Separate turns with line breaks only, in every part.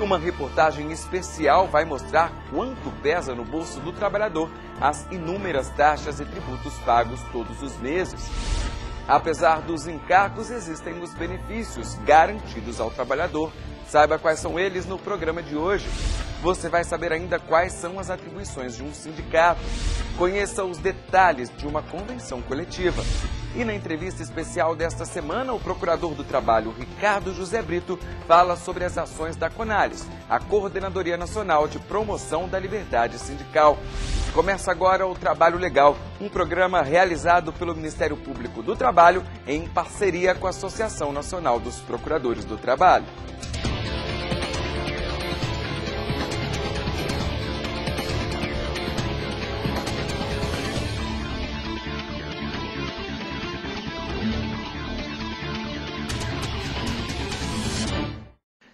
Uma reportagem especial vai mostrar quanto pesa no bolso do trabalhador as inúmeras taxas e tributos pagos todos os meses. Apesar dos encargos, existem os benefícios garantidos ao trabalhador. Saiba quais são eles no programa de hoje. Você vai saber ainda quais são as atribuições de um sindicato. Conheça os detalhes de uma convenção coletiva. E na entrevista especial desta semana, o procurador do Trabalho, Ricardo José Brito, fala sobre as ações da CONALES, a Coordenadoria Nacional de Promoção da Liberdade Sindical. Começa agora o Trabalho Legal, um programa realizado pelo Ministério Público do Trabalho em parceria com a Associação Nacional dos Procuradores do Trabalho.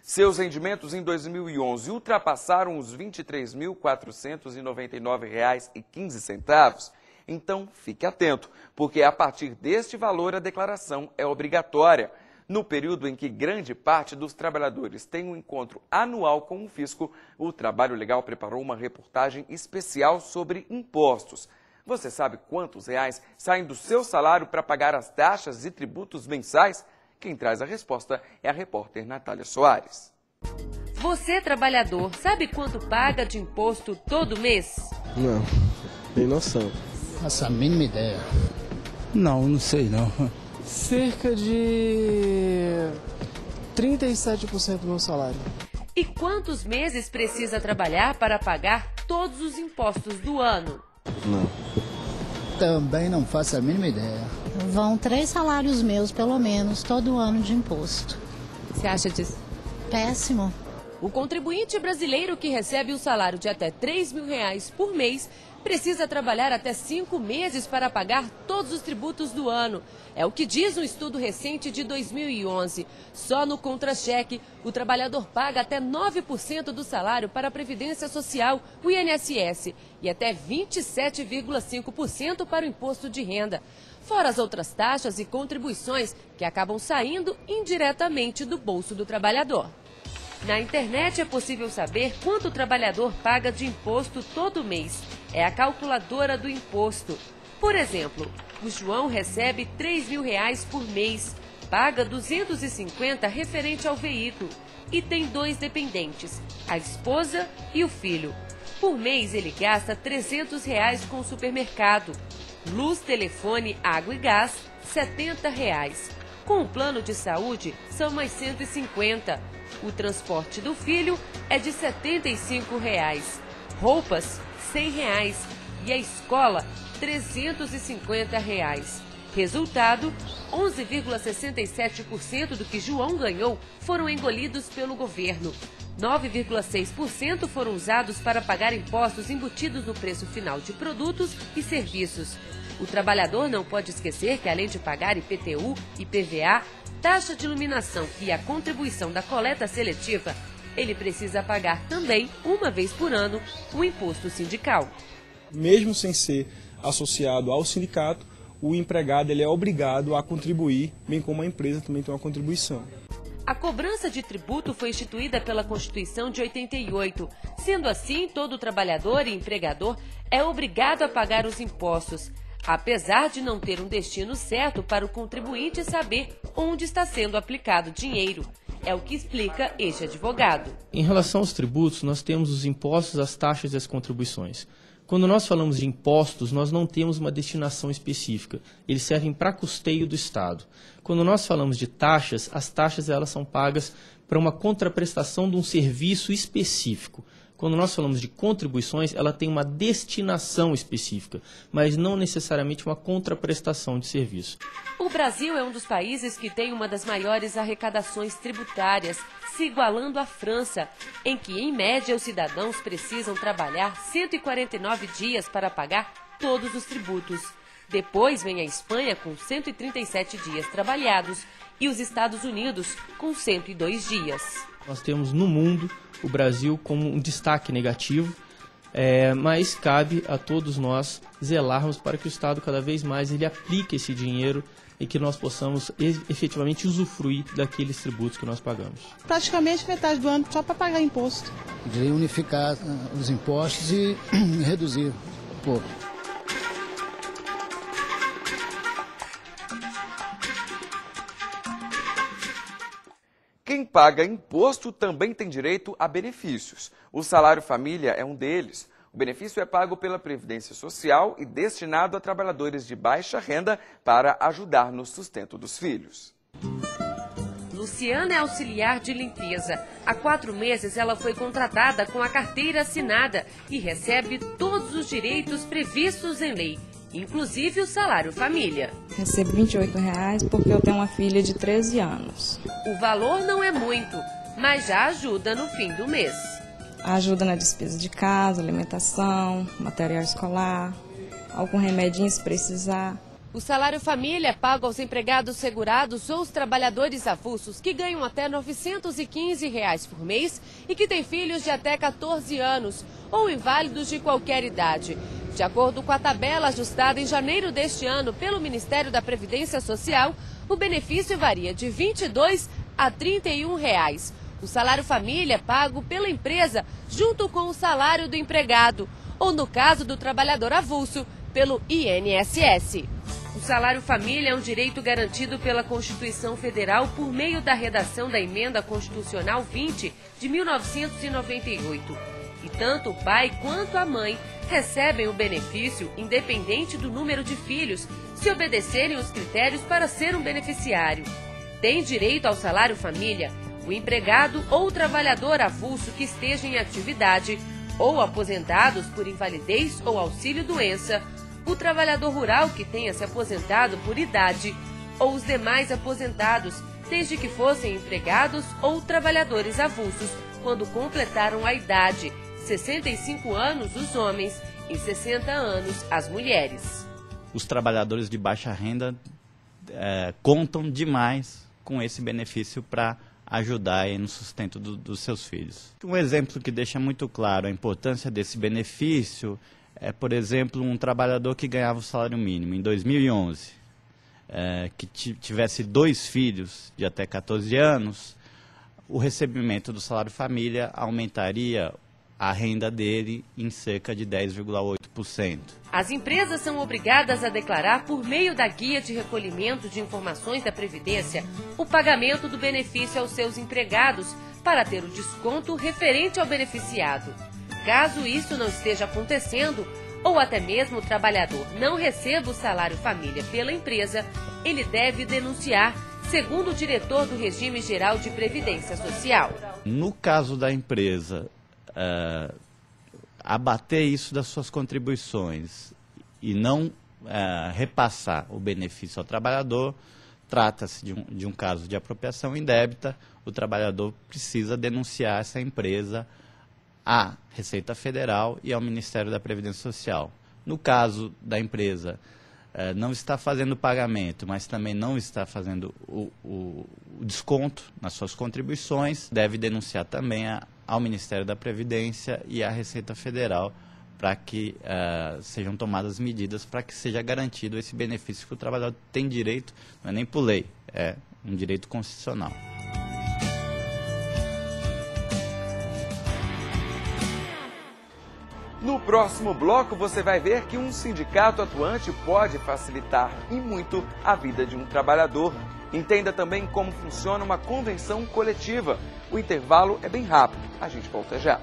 Seus rendimentos em 2011 ultrapassaram os R$ 23.499,15. Então, fique atento, porque a partir deste valor a declaração é obrigatória. No período em que grande parte dos trabalhadores tem um encontro anual com o fisco, o Trabalho Legal preparou uma reportagem especial sobre impostos. Você sabe quantos reais saem do seu salário para pagar as taxas e tributos mensais? Quem traz a resposta é a repórter Natália Soares.
Você, trabalhador, sabe quanto paga de imposto todo mês?
Não, tem noção.
Faço a mínima ideia.
Não sei não.
Cerca de 37% do meu salário.
E quantos meses precisa trabalhar para pagar todos os impostos do ano?
Não.
Também não faço a mínima ideia.
Vão 3 salários meus, pelo menos, todo ano de imposto.
Você acha disso?
Péssimo.
O contribuinte brasileiro que recebe um salário de até R$ 3.000 por mês precisa trabalhar até 5 meses para pagar todos os tributos do ano. É o que diz um estudo recente de 2011. Só no contra-cheque, o trabalhador paga até 9% do salário para a Previdência Social, o INSS, e até 27,5% para o imposto de renda. Fora as outras taxas e contribuições que acabam saindo indiretamente do bolso do trabalhador. Na internet é possível saber quanto o trabalhador paga de imposto todo mês. É a calculadora do imposto. Por exemplo, o João recebe R$ 3.000 por mês, paga R$ 250 referente ao veículo e tem 2 dependentes, a esposa e o filho. Por mês ele gasta R$ 300 com o supermercado. Luz, telefone, água e gás, R$ 70. Com o plano de saúde, são mais R$ 150. O transporte do filho é de R$ 75. Roupas, R$ 100. E a escola, R$ 350. Resultado, 11,67% do que João ganhou foram engolidos pelo governo. 9,6% foram usados para pagar impostos embutidos no preço final de produtos e serviços. O trabalhador não pode esquecer que, além de pagar IPTU, IPVA, taxa de iluminação e a contribuição da coleta seletiva, ele precisa pagar também, uma vez por ano, o imposto sindical.
Mesmo sem ser associado ao sindicato, o empregado ele é obrigado a contribuir, bem como a empresa também tem uma contribuição.
A cobrança de tributo foi instituída pela Constituição de 88. Sendo assim, todo trabalhador e empregador é obrigado a pagar os impostos, apesar de não ter um destino certo para o contribuinte saber onde está sendo aplicado o dinheiro. É o que explica este advogado.
Em relação aos tributos, nós temos os impostos, as taxas e as contribuições. Quando nós falamos de impostos, nós não temos uma destinação específica. Eles servem para custeio do Estado. Quando nós falamos de taxas, as taxas elas são pagas para uma contraprestação de um serviço específico. Quando nós falamos de contribuições, ela tem uma destinação específica, mas não necessariamente uma contraprestação de serviço.
O Brasil é um dos países que tem uma das maiores arrecadações tributárias, se igualando à França, em que, em média, os cidadãos precisam trabalhar 149 dias para pagar todos os tributos. Depois vem a Espanha, com 137 dias trabalhados, e os Estados Unidos, com 102 dias.
Nós temos no mundo o Brasil como um destaque negativo, mas cabe a todos nós zelarmos para que o Estado cada vez mais ele aplique esse dinheiro e que nós possamos efetivamente usufruir daqueles tributos que nós pagamos.
Praticamente metade do ano só para pagar imposto.
Poderia unificar os impostos e reduzir um pouco.
Quem paga imposto também tem direito a benefícios. O salário família é um deles. O benefício é pago pela Previdência Social e destinado a trabalhadores de baixa renda para ajudar no sustento dos filhos.
Luciana é auxiliar de limpeza. Há 4 meses ela foi contratada com a carteira assinada e recebe todos os direitos previstos em lei, inclusive o salário família.
Recebo R$ 28,00 porque eu tenho uma filha de 13 anos.
O valor não é muito, mas já ajuda no fim do mês.
Ajuda na despesa de casa, alimentação, material escolar, algum remedinho se precisar.
O salário família é pago aos empregados segurados ou os trabalhadores avulsos que ganham até R$ 915 por mês e que têm filhos de até 14 anos ou inválidos de qualquer idade. De acordo com a tabela ajustada em janeiro deste ano pelo Ministério da Previdência Social, o benefício varia de R$ 22 a R$ 31. O salário família é pago pela empresa junto com o salário do empregado, ou no caso do trabalhador avulso, pelo INSS. O salário família é um direito garantido pela Constituição Federal por meio da redação da Emenda Constitucional 20 de 1998. E tanto o pai quanto a mãe recebem o benefício independente do número de filhos, se obedecerem os critérios para ser um beneficiário. Tem direito ao salário família o empregado ou o trabalhador avulso que esteja em atividade, ou aposentados por invalidez ou auxílio-doença, o trabalhador rural que tenha se aposentado por idade, ou os demais aposentados, desde que fossem empregados ou trabalhadores avulsos, quando completaram a idade, 65 anos os homens e 60 anos as mulheres.
Os trabalhadores de baixa renda contam demais com esse benefício para ajudar aí no sustento dos seus filhos. Um exemplo que deixa muito claro a importância desse benefício é, por exemplo, um trabalhador que ganhava o salário mínimo em 2011, que tivesse 2 filhos de até 14 anos, o recebimento do salário família aumentaria a renda dele em cerca de 10,8%.
As empresas são obrigadas a declarar por meio da Guia de Recolhimento de Informações da Previdência o pagamento do benefício aos seus empregados para ter o desconto referente ao beneficiado. Caso isso não esteja acontecendo, ou até mesmo o trabalhador não receba o salário família pela empresa, ele deve denunciar, segundo o diretor do Regime Geral de Previdência Social.
No caso da empresa, abater isso das suas contribuições e não repassar o benefício ao trabalhador, trata-se de um caso de apropriação indébita. O trabalhador precisa denunciar essa empresa à Receita Federal e ao Ministério da Previdência Social. No caso da empresa não está fazendo o pagamento, mas também não está fazendo o desconto nas suas contribuições, deve denunciar também ao Ministério da Previdência e à Receita Federal para que sejam tomadas medidas para que seja garantido esse benefício que o trabalhador tem direito, não é nem por lei, é um direito constitucional.
No próximo bloco, você vai ver que um sindicato atuante pode facilitar e muito a vida de um trabalhador. Entenda também como funciona uma convenção coletiva. O intervalo é bem rápido. A gente volta já.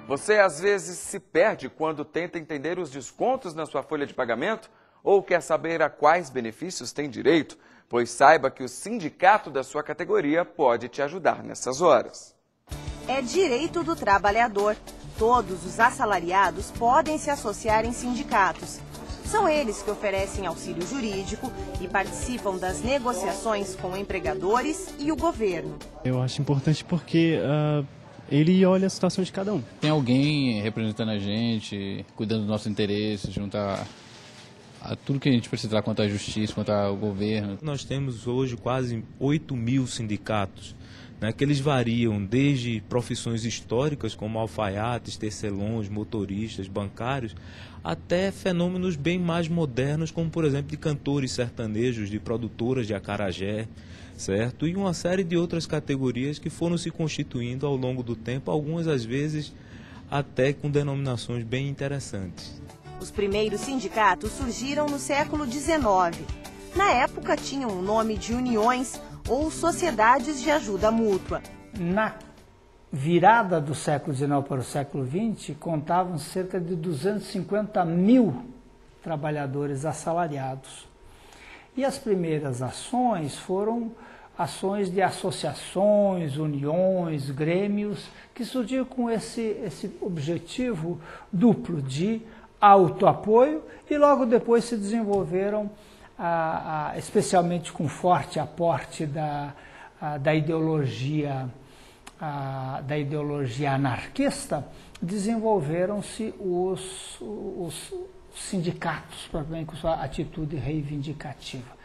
Você às vezes se perde quando tenta entender os descontos na sua folha de pagamento ou quer saber a quais benefícios tem direito? Pois saiba que o sindicato da sua categoria pode te ajudar nessas horas.
É direito do trabalhador. Todos os assalariados podem se associar em sindicatos. São eles que oferecem auxílio jurídico e participam das negociações com empregadores e o governo.
Eu acho importante porque ele olha a situação de cada um.
Tem alguém representando a gente, cuidando dos nossos interesses, junto a tudo que a gente precisa contra a justiça, contra o governo.
Nós temos hoje quase 8.000 sindicatos, né, que eles variam desde profissões históricas como alfaiates, tecelões, motoristas, bancários, até fenômenos bem mais modernos, como por exemplo de cantores sertanejos, de produtoras de acarajé, certo? E uma série de outras categorias que foram se constituindo ao longo do tempo, algumas às vezes até com denominações bem interessantes.
Os primeiros sindicatos surgiram no século XIX. Na época tinham o nome de uniões ou sociedades de ajuda mútua.
Na virada do século XIX para o século XX, contavam cerca de 250 mil trabalhadores assalariados. E as primeiras ações foram ações de associações, uniões, grêmios, que surgiram com esse objetivo duplo de autoapoio e logo depois se desenvolveram, especialmente com forte aporte da ideologia anarquista, desenvolveram-se os sindicatos, provavelmente com sua atitude reivindicativa.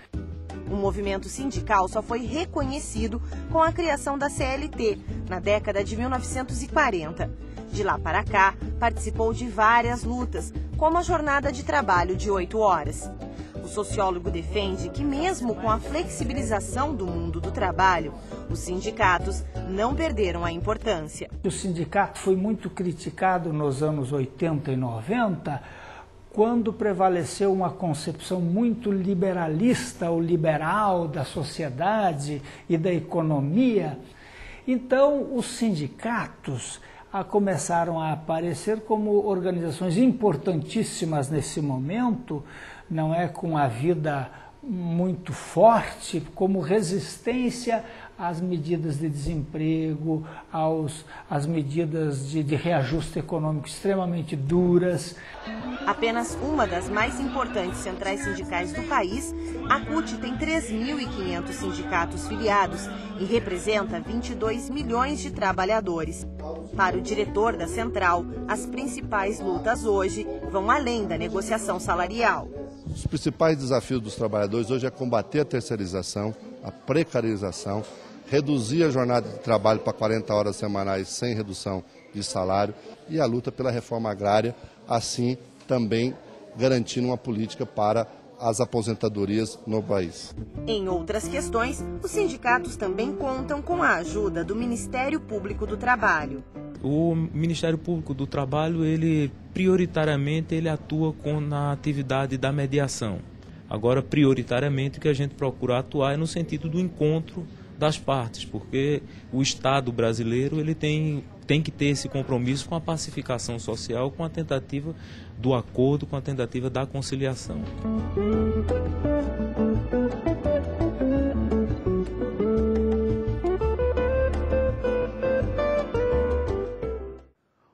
O movimento sindical só foi reconhecido com a criação da CLT, na década de 1940. De lá para cá, participou de várias lutas, como a jornada de trabalho de 8 horas. O sociólogo defende que mesmo com a flexibilização do mundo do trabalho, os sindicatos não perderam a importância.
O sindicato foi muito criticado nos anos 80 e 90, quando prevaleceu uma concepção muito liberalista ou liberal da sociedade e da economia. Então, os sindicatos começaram a aparecer como organizações importantíssimas nesse momento, não é, com a vida muito forte, como resistência às medidas de desemprego, às medidas de reajuste econômico extremamente duras.
Apenas uma das mais importantes centrais sindicais do país, a CUT tem 3.500 sindicatos filiados e representa 22 milhões de trabalhadores. Para o diretor da central, as principais lutas hoje vão além da negociação salarial.
Os principais desafios dos trabalhadores hoje é combater a terceirização, a precarização, reduzir a jornada de trabalho para 40 horas semanais sem redução de salário e a luta pela reforma agrária, assim também garantindo uma política para as aposentadorias no país.
Em outras questões, os sindicatos também contam com a ajuda do Ministério Público do Trabalho.
O Ministério Público do Trabalho, prioritariamente atua na atividade da mediação. Agora, prioritariamente, o que a gente procura atuar é no sentido do encontro das partes, porque o Estado brasileiro tem que ter esse compromisso com a pacificação social, com a tentativa do acordo, com a tentativa da conciliação.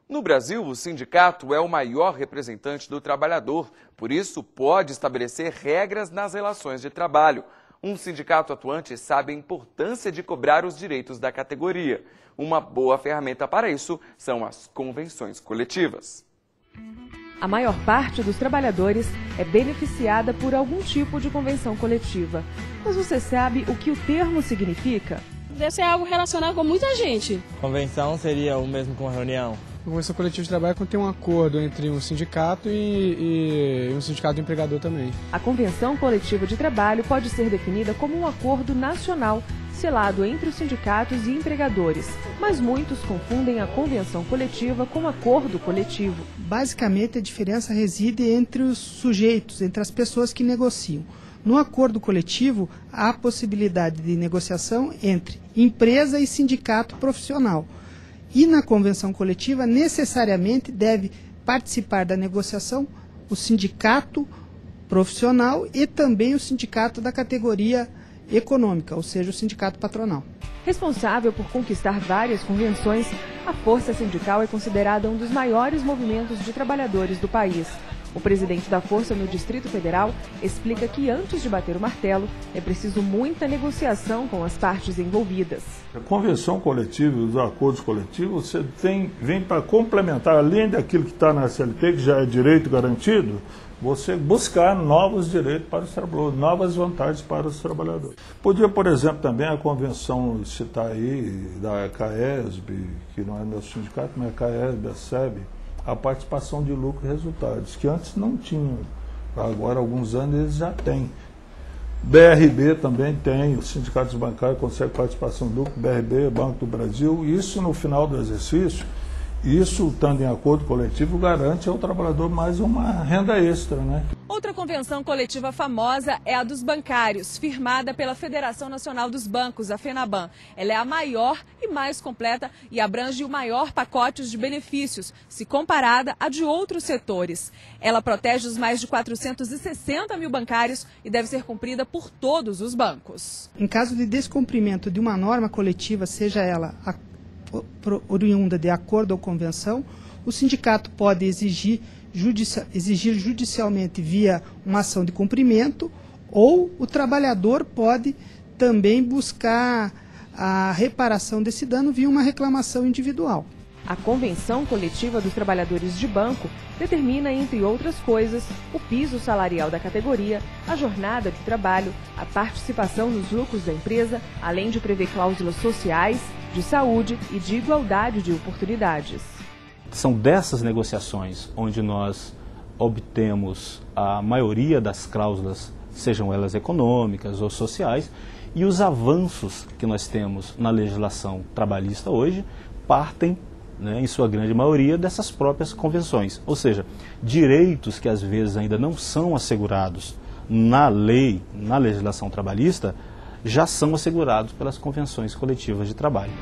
No Brasil, o sindicato é o maior representante do trabalhador, por isso pode estabelecer regras nas relações de trabalho. Um sindicato atuante sabe a importância de cobrar os direitos da categoria. Uma boa ferramenta para isso são as convenções coletivas.
A maior parte dos trabalhadores é beneficiada por algum tipo de convenção coletiva. Mas você sabe o que o termo significa?
Deve ser algo relacionado com muita gente.
Convenção seria o mesmo com reunião?
A convenção coletiva de trabalho é quando tem um acordo entre um sindicato e um sindicato do empregador também.
A convenção coletiva de trabalho pode ser definida como um acordo nacional selado entre os sindicatos e empregadores, mas muitos confundem a convenção coletiva com acordo coletivo.
Basicamente, a diferença reside entre os sujeitos, entre as pessoas que negociam. No acordo coletivo, há a possibilidade de negociação entre empresa e sindicato profissional. E na convenção coletiva, necessariamente deve participar da negociação o sindicato profissional e também o sindicato da categoria econômica, ou seja, o sindicato patronal.
Responsável por conquistar várias convenções, a Força Sindical é considerada um dos maiores movimentos de trabalhadores do país. O presidente da Força no Distrito Federal explica que antes de bater o martelo, é preciso muita negociação com as partes envolvidas.
A convenção coletiva e os acordos coletivos, você vem para complementar, além daquilo que está na CLT, que já é direito garantido, você buscar novos direitos para os trabalhadores, novas vantagens para os trabalhadores. Podia, por exemplo, também a convenção citar aí da CAESB, que não é meu sindicato, mas a CAESB, a SEB, a participação de lucro e resultados, que antes não tinham. Agora, há alguns anos, eles já têm. BRB também tem, os sindicatos bancários conseguem participação de lucro, BRB, Banco do Brasil, isso no final do exercício, isso, estando em acordo coletivo, garante ao trabalhador mais uma renda extra, né?
Outra convenção coletiva famosa é a dos bancários, firmada pela Federação Nacional dos Bancos, a FENABAN. Ela é a maior e mais completa e abrange o maior pacote de benefícios, se comparada a de outros setores. Ela protege os mais de 460 mil bancários e deve ser cumprida por todos os bancos.
Em caso de descumprimento de uma norma coletiva, seja ela oriunda de acordo ou convenção, o sindicato pode exigir judicialmente via uma ação de cumprimento, ou o trabalhador pode também buscar a reparação desse dano via uma reclamação individual.
A Convenção Coletiva dos Trabalhadores de Banco determina, entre outras coisas, o piso salarial da categoria, a jornada de trabalho, a participação nos lucros da empresa, além de prever cláusulas sociais, de saúde e de igualdade de oportunidades.
São dessas negociações onde nós obtemos a maioria das cláusulas, sejam elas econômicas ou sociais, e os avanços que nós temos na legislação trabalhista hoje partem, em sua grande maioria, dessas próprias convenções. Ou seja, direitos que às vezes ainda não são assegurados na lei, na legislação trabalhista, já são assegurados pelas convenções coletivas de trabalho.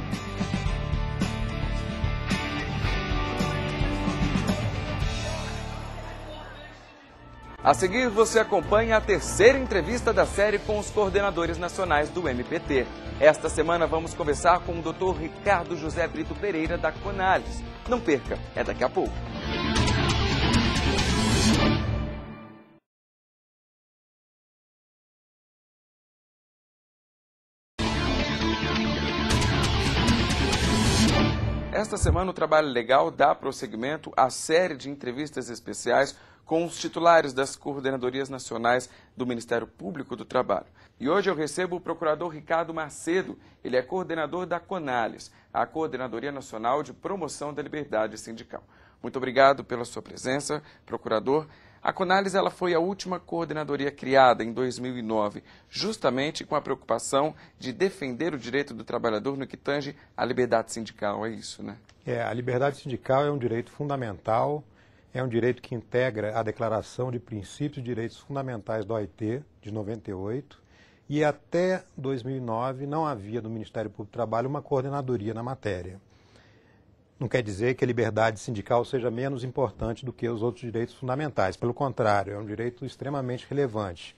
A seguir, você acompanha a terceira entrevista da série com os coordenadores nacionais do MPT. Esta semana vamos conversar com o Dr. Ricardo José Brito Pereira, da Conales. Não perca, é daqui a pouco. Esta semana o Trabalho Legal dá prosseguimento à série de entrevistas especiais com os titulares das coordenadorias nacionais do Ministério Público do Trabalho. E hoje eu recebo o procurador Ricardo Macedo, ele é coordenador da Conales, a Coordenadoria Nacional de Promoção da Liberdade Sindical. Muito obrigado pela sua presença, procurador. A Conales ela foi a última coordenadoria criada em 2009, justamente com a preocupação de defender o direito do trabalhador no que tange à liberdade sindical, é isso, né?
A liberdade sindical é um direito fundamental, é um direito que integra a Declaração de Princípios e Direitos Fundamentais da OIT, de 98, e até 2009 não havia no Ministério Público do Trabalho uma coordenadoria na matéria. Não quer dizer que a liberdade sindical seja menos importante do que os outros direitos fundamentais. Pelo contrário, é um direito extremamente relevante.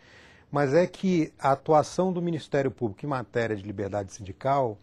Mas é que a atuação do Ministério Público em matéria de liberdade sindical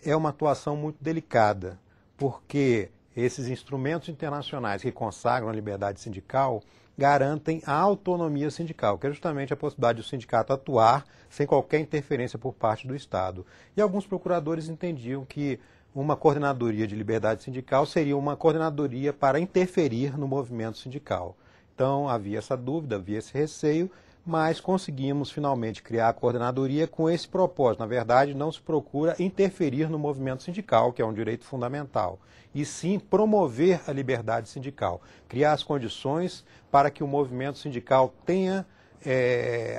é uma atuação muito delicada, porque esses instrumentos internacionais que consagram a liberdade sindical garantem a autonomia sindical, que é justamente a possibilidade do sindicato atuar sem qualquer interferência por parte do Estado. E alguns procuradores entendiam que uma coordenadoria de liberdade sindical seria uma coordenadoria para interferir no movimento sindical. Então havia essa dúvida, havia esse receio, mas conseguimos finalmente criar a coordenadoria com esse propósito. Na verdade, não se procura interferir no movimento sindical, que é um direito fundamental, e sim promover a liberdade sindical, criar as condições para que o movimento sindical tenha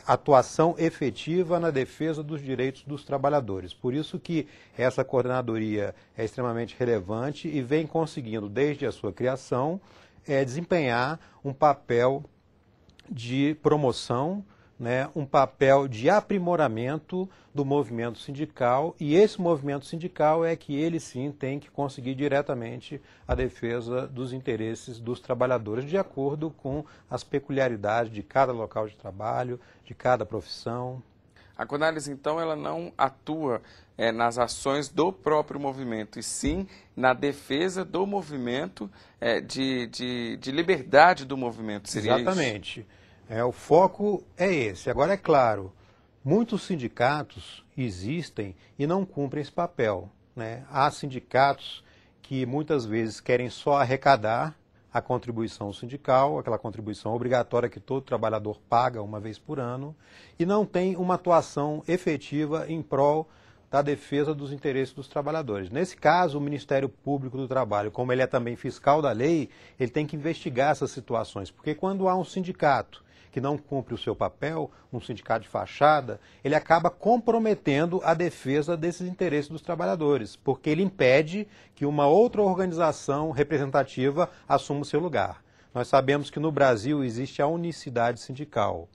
atuação efetiva na defesa dos direitos dos trabalhadores. Por isso que essa coordenadoria é extremamente relevante e vem conseguindo, desde a sua criação, desempenhar um papel de promoção, um papel de aprimoramento do movimento sindical, e esse movimento sindical é que ele sim tem que conseguir diretamente a defesa dos interesses dos trabalhadores, de acordo com as peculiaridades de cada local de trabalho, de cada profissão.
A Conálise, então, ela não atua nas ações do próprio movimento, e sim na defesa do movimento, de liberdade do movimento. Seria
Exatamente. O foco é esse. Agora, é claro, muitos sindicatos existem e não cumprem esse papel, né? Há sindicatos que muitas vezes querem só arrecadar a contribuição sindical, aquela contribuição obrigatória que todo trabalhador paga uma vez por ano, e não tem uma atuação efetiva em prol da defesa dos interesses dos trabalhadores. Nesse caso, o Ministério Público do Trabalho, como ele é também fiscal da lei, ele tem que investigar essas situações, porque quando há um sindicato que não cumpre o seu papel, um sindicato de fachada, ele acaba comprometendo a defesa desses interesses dos trabalhadores, porque ele impede que uma outra organização representativa assuma o seu lugar. Nós sabemos que no Brasil existe a unicidade sindical,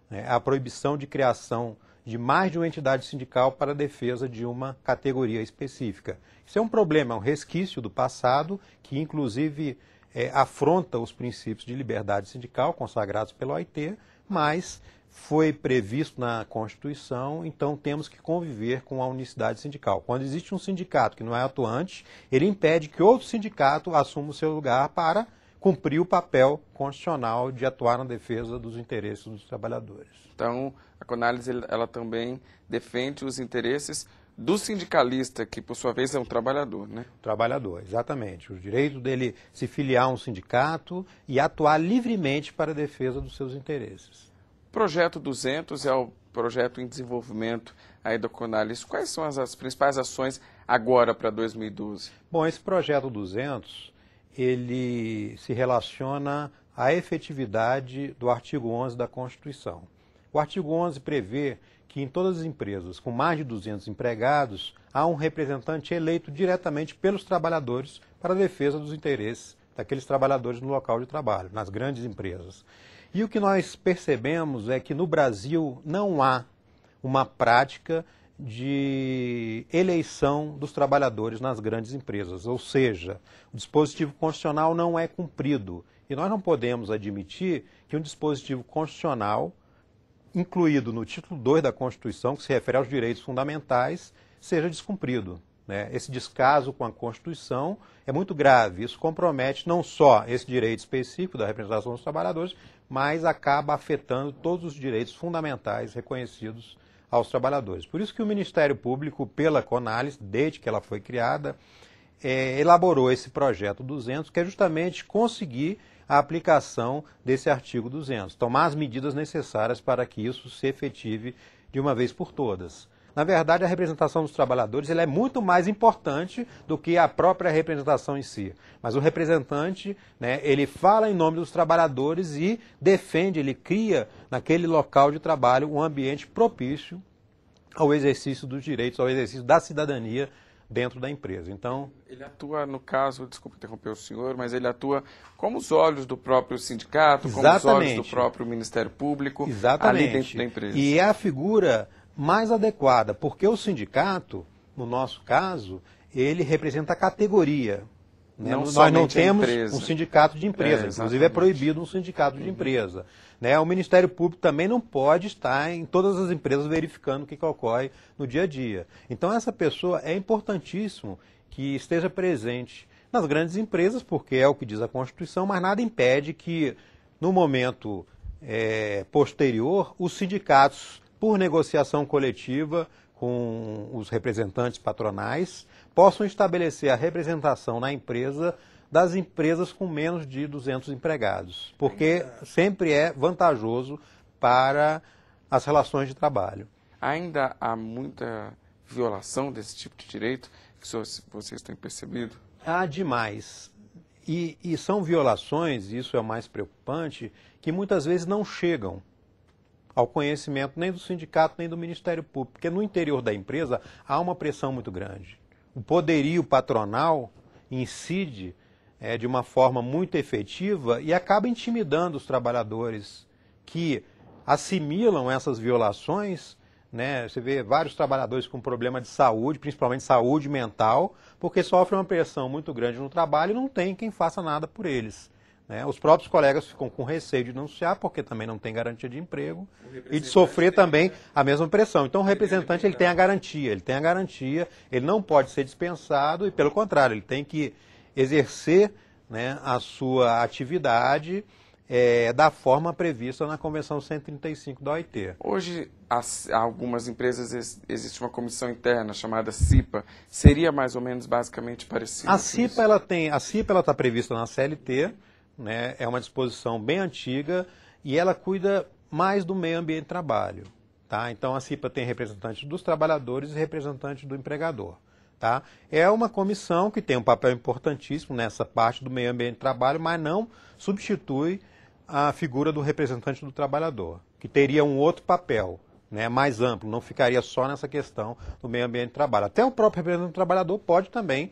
né? A proibição de criação de mais de uma entidade sindical para a defesa de uma categoria específica. Isso é um problema, é um resquício do passado que, inclusive, afronta os princípios de liberdade sindical consagrados pela OIT, mas foi previsto na Constituição, então temos que conviver com a unicidade sindical. Quando existe um sindicato que não é atuante, ele impede que outro sindicato assuma o seu lugar para cumprir o papel constitucional de atuar na defesa dos interesses dos trabalhadores.
Então, a Conálise, ela também defende os interesses do sindicalista, que por sua vez é um trabalhador, né?
Trabalhador, exatamente. O direito dele se filiar a um sindicato e atuar livremente para a defesa dos seus interesses.
O Projeto 200 é o projeto em desenvolvimento aí da Conálise. Quais são as principais ações agora para 2012?
Bom, esse Projeto 200, ele se relaciona à efetividade do artigo 11 da Constituição. O artigo 11 prevê que em todas as empresas com mais de 200 empregados, há um representante eleito diretamente pelos trabalhadores para a defesa dos interesses daqueles trabalhadores no local de trabalho, nas grandes empresas. E o que nós percebemos é que no Brasil não há uma prática de eleição dos trabalhadores nas grandes empresas, ou seja, o dispositivo constitucional não é cumprido. E nós não podemos admitir que um dispositivo constitucional incluído no título 2 da Constituição, que se refere aos direitos fundamentais, seja descumprido, né? Esse descaso com a Constituição é muito grave. Isso compromete não só esse direito específico da representação dos trabalhadores, mas acaba afetando todos os direitos fundamentais reconhecidos aos trabalhadores. Por isso que o Ministério Público, pela Conálise, desde que ela foi criada, elaborou esse projeto 200, que é justamente conseguir a aplicação desse artigo 200, tomar as medidas necessárias para que isso se efetive de uma vez por todas. Na verdade, a representação dos trabalhadores ela é muito mais importante do que a própria representação em si. Mas o representante, né, ele fala em nome dos trabalhadores e defende, ele cria naquele local de trabalho um ambiente propício ao exercício dos direitos, ao exercício da cidadania dentro da empresa. Então,
ele atua, no caso, desculpe interromper o senhor, mas ele atua como os olhos do próprio sindicato, como os olhos do próprio Ministério Público, ali dentro da empresa.
E é a figura mais adequada, porque o sindicato, no nosso caso, ele representa a categoria. Né? Nós não temos um sindicato de empresa, inclusive é proibido um sindicato de empresa. Né? O Ministério Público também não pode estar em todas as empresas verificando o que ocorre no dia a dia. Então essa pessoa é importantíssimo que esteja presente nas grandes empresas, porque é o que diz a Constituição, mas nada impede que no momento posterior os sindicatos, por negociação coletiva com os representantes patronais, possam estabelecer a representação na empresa das empresas com menos de 200 empregados, porque sempre é vantajoso para as relações de trabalho.
Ainda há muita violação desse tipo de direito que vocês têm percebido?
Há demais. E são violações, isso é o mais preocupante, que muitas vezes não chegam ao conhecimento nem do sindicato nem do Ministério Público, porque no interior da empresa há uma pressão muito grande. O poderio patronal incide de uma forma muito efetiva e acaba intimidando os trabalhadores que assimilam essas violações, né? Você vê vários trabalhadores com problema de saúde, principalmente saúde mental, porque sofrem uma pressão muito grande no trabalho e não tem quem faça nada por eles. né? Os próprios colegas ficam com receio de denunciar, porque também não tem garantia de emprego, e de sofrer também a mesma pressão. Então o representante ele tem a garantia, ele não pode ser dispensado, e pelo contrário, ele tem que exercer, né, a sua atividade da forma prevista na Convenção 135 da OIT.
Hoje, algumas empresas, existe uma comissão interna chamada CIPA. Seria mais ou menos basicamente parecido?
A CIPA está prevista na CLT, né, é uma disposição bem antiga e ela cuida mais do meio ambiente de trabalho. Tá? Então a CIPA tem representante dos trabalhadores e representante do empregador. Tá? É uma comissão que tem um papel importantíssimo nessa parte do meio ambiente de trabalho, mas não substitui a figura do representante do trabalhador, que teria um outro papel, né, mais amplo, não ficaria só nessa questão do meio ambiente de trabalho. Até o próprio representante do trabalhador pode também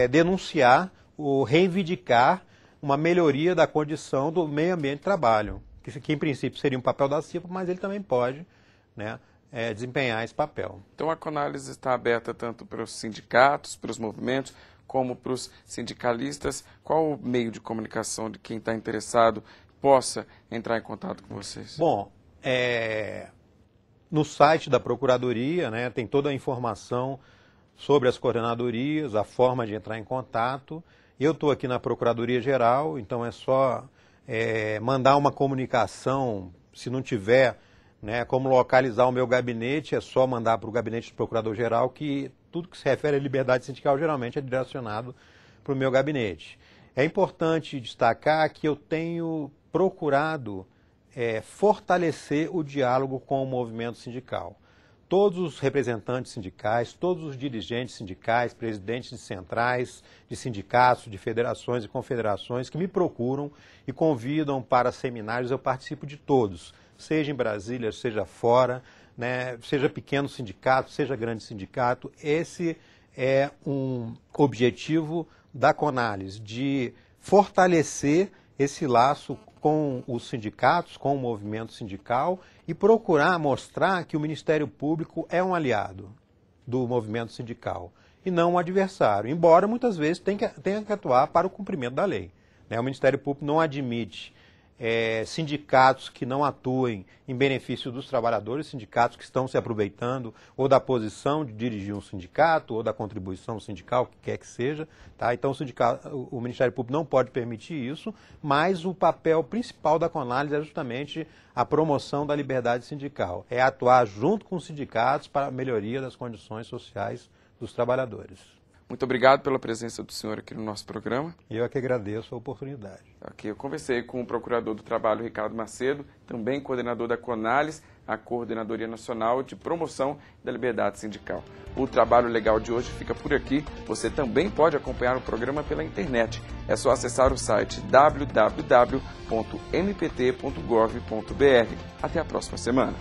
denunciar ou reivindicar uma melhoria da condição do meio ambiente de trabalho, que em princípio seria um papel da CIPA, mas ele também pode, né, desempenhar esse papel.
Então a Conálise está aberta tanto para os sindicatos, para os movimentos, como para os sindicalistas. Qual o meio de comunicação de quem está interessado possa entrar em contato com vocês?
Bom, no site da Procuradoria, né, tem toda a informação sobre as coordenadorias, a forma de entrar em contato. Eu estou aqui na Procuradoria Geral, então é só mandar uma comunicação, se não tiver, né, como localizar o meu gabinete, é só mandar para o gabinete do Procurador-Geral, que tudo que se refere à liberdade sindical geralmente é direcionado para o meu gabinete. É importante destacar que eu tenho procurado fortalecer o diálogo com o movimento sindical. Todos os representantes sindicais, todos os dirigentes sindicais, presidentes de centrais, de sindicatos, de federações e confederações que me procuram e convidam para seminários, eu participo de todos, seja em Brasília, seja fora, né, seja pequeno sindicato, seja grande sindicato. Esse é um objetivo da Conálise, de fortalecer esse laço com os sindicatos, com o movimento sindical e procurar mostrar que o Ministério Público é um aliado do movimento sindical e não um adversário, embora muitas vezes tenha que atuar para o cumprimento da lei. O Ministério Público não admite sindicatos que não atuem em benefício dos trabalhadores, sindicatos que estão se aproveitando ou da posição de dirigir um sindicato ou da contribuição sindical, o que quer que seja. Tá? Então o Ministério Público não pode permitir isso, mas o papel principal da Conálise é justamente a promoção da liberdade sindical, é atuar junto com os sindicatos para a melhoria das condições sociais dos trabalhadores.
Muito obrigado pela presença do senhor aqui no nosso programa.
Eu é que agradeço a oportunidade.
Aqui eu conversei com o Procurador do Trabalho, Ricardo Macedo, também coordenador da Conálise, a Coordenadoria Nacional de Promoção da Liberdade Sindical. O Trabalho Legal de hoje fica por aqui. Você também pode acompanhar o programa pela internet. É só acessar o site www.mpt.gov.br. Até a próxima semana.